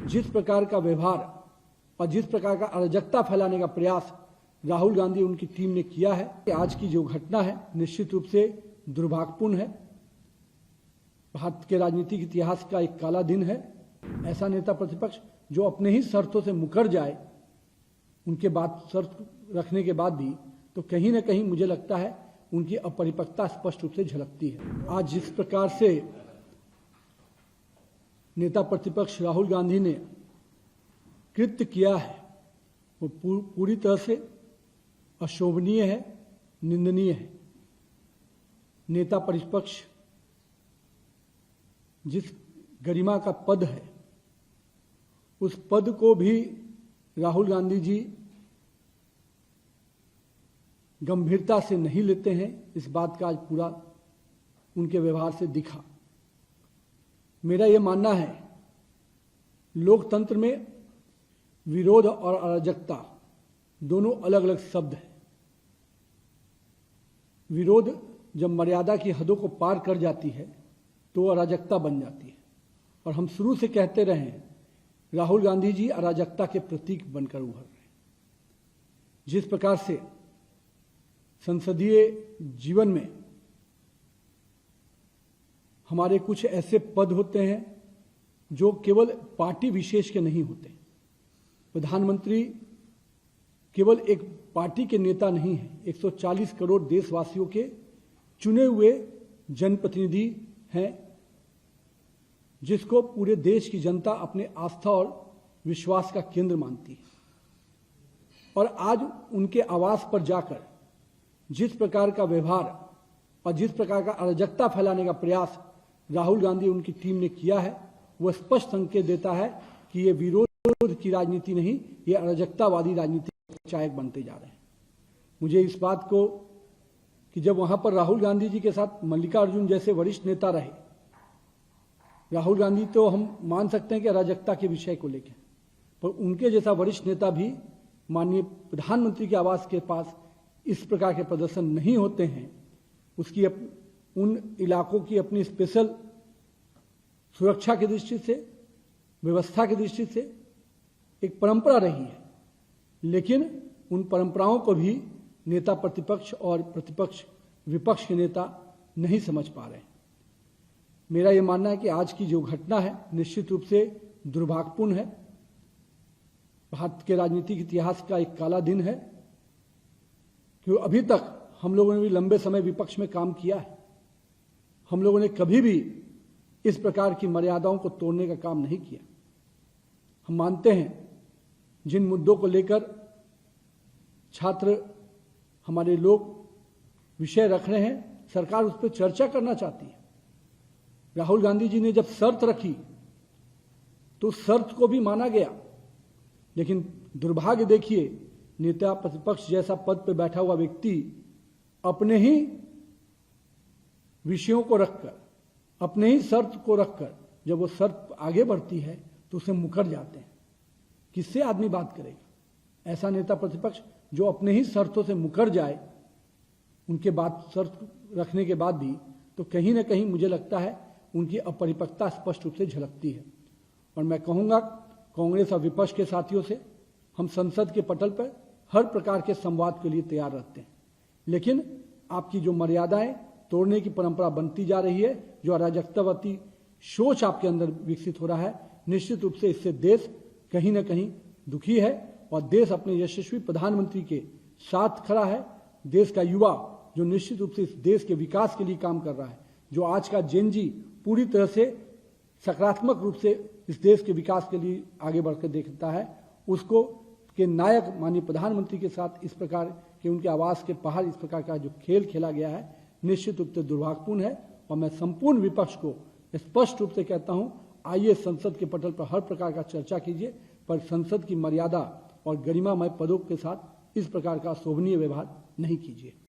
जिस प्रकार का व्यवहार और जिस प्रकार का अराजकता फैलाने का प्रयास राहुल गांधी उनकी टीम ने किया है, आज की जो घटना है निश्चित रूप से दुर्भाग्यपूर्ण है। भारत के राजनीतिक इतिहास का एक काला दिन है। ऐसा नेता प्रतिपक्ष जो अपने ही शर्तों से मुकर जाए, उनके बाद शर्त रखने के बाद भी, तो कहीं ना कहीं मुझे लगता है उनकी अपरिपक्वता स्पष्ट रूप से झलकती है। आज जिस प्रकार से नेता प्रतिपक्ष राहुल गांधी ने कृत्य किया है वो पूरी तरह से अशोभनीय है, निंदनीय है। नेता प्रतिपक्ष जिस गरिमा का पद है, उस पद को भी राहुल गांधी जी गंभीरता से नहीं लेते हैं। इस बात का आज पूरा उनके व्यवहार से दिखा। मेरा यह मानना है, लोकतंत्र में विरोध और अराजकता दोनों अलग अलग शब्द हैं। विरोध जब मर्यादा की हदों को पार कर जाती है तो अराजकता बन जाती है, और हम शुरू से कहते रहे हैं राहुल गांधी जी अराजकता के प्रतीक बनकर उभर रहे हैं। जिस प्रकार से संसदीय जीवन में हमारे कुछ ऐसे पद होते हैं जो केवल पार्टी विशेष के नहीं होते। प्रधानमंत्री केवल एक पार्टी के नेता नहीं है, 140 करोड़ देशवासियों के चुने हुए जनप्रतिनिधि हैं, जिसको पूरे देश की जनता अपने आस्था और विश्वास का केंद्र मानती है। और आज उनके आवास पर जाकर जिस प्रकार का व्यवहार और जिस प्रकार का अराजकता फैलाने का प्रयास राहुल गांधी उनकी टीम ने किया है, वह स्पष्ट संकेत देता है कि ये विरोध की राजनीति नहीं, ये अराजकतावादी राजनीति के चायक बनते जा रहे हैं। मुझे इस बात को कि जब वहां पर राहुल गांधी जी के साथ मल्लिकार्जुन जैसे वरिष्ठ नेता रहे, राहुल गांधी तो हम मान सकते हैं कि अराजकता के विषय को लेकर, पर उनके जैसा वरिष्ठ नेता भी माननीय प्रधानमंत्री के आवास के पास इस प्रकार के प्रदर्शन नहीं होते हैं। उसकी उन इलाकों की अपनी स्पेशल सुरक्षा की दृष्टि से, व्यवस्था की दृष्टि से एक परंपरा रही है, लेकिन उन परंपराओं को भी नेता प्रतिपक्ष और प्रतिपक्ष विपक्ष के नेता नहीं समझ पा रहे हैं। मेरा यह मानना है कि आज की जो घटना है निश्चित रूप से दुर्भाग्यपूर्ण है। भारत के राजनीतिक इतिहास का एक काला दिन है, क्योंकि अभी तक हम लोगों ने भी लंबे समय विपक्ष में काम किया है। हम लोगों ने कभी भी इस प्रकार की मर्यादाओं को तोड़ने का काम नहीं किया। हम मानते हैं जिन मुद्दों को लेकर छात्र हमारे लोग विषय रख रहे हैं, सरकार उस पर चर्चा करना चाहती है। राहुल गांधी जी ने जब शर्त रखी तो शर्त को भी माना गया, लेकिन दुर्भाग्य देखिए, नेता प्रतिपक्ष जैसा पद पर बैठा हुआ व्यक्ति अपने ही विषयों को रखकर, अपने ही शर्त को रखकर जब वो शर्त आगे बढ़ती है तो उसे मुकर जाते हैं। किससे आदमी बात करेगा? ऐसा नेता प्रतिपक्ष जो अपने ही शर्तों से मुकर जाए, उनके बाद शर्त रखने के बाद भी, तो कहीं ना कहीं मुझे लगता है उनकी अपरिपक्वता स्पष्ट रूप से झलकती है। और मैं कहूंगा कांग्रेस और विपक्ष के साथियों से, हम संसद के पटल पर हर प्रकार के संवाद के लिए तैयार रहते हैं, लेकिन आपकी जो मर्यादाएं तोड़ने की परंपरा बनती जा रही है, जो अराजकतावादी सोच आपके अंदर विकसित हो रहा है, निश्चित रूप से इससे देश कहीं ना कहीं दुखी है। और देश अपने यशस्वी प्रधानमंत्री के साथ खड़ा है। देश का युवा जो निश्चित रूप से इस देश के विकास के लिए काम कर रहा है, जो आज का जेन जी पूरी तरह से सकारात्मक रूप से इस देश के विकास के लिए आगे बढ़कर देखता है, उसको के नायक माननीय प्रधानमंत्री के साथ इस प्रकार के उनके आवास के बाहर इस प्रकार का जो खेल खेला गया है, निश्चित रूप से दुर्भाग्यपूर्ण है। और मैं संपूर्ण विपक्ष को स्पष्ट रूप से कहता हूं, आइए संसद के पटल पर हर प्रकार का चर्चा कीजिए, पर संसद की मर्यादा और गरिमामय पदों के साथ इस प्रकार का शोभनीय व्यवहार नहीं कीजिए।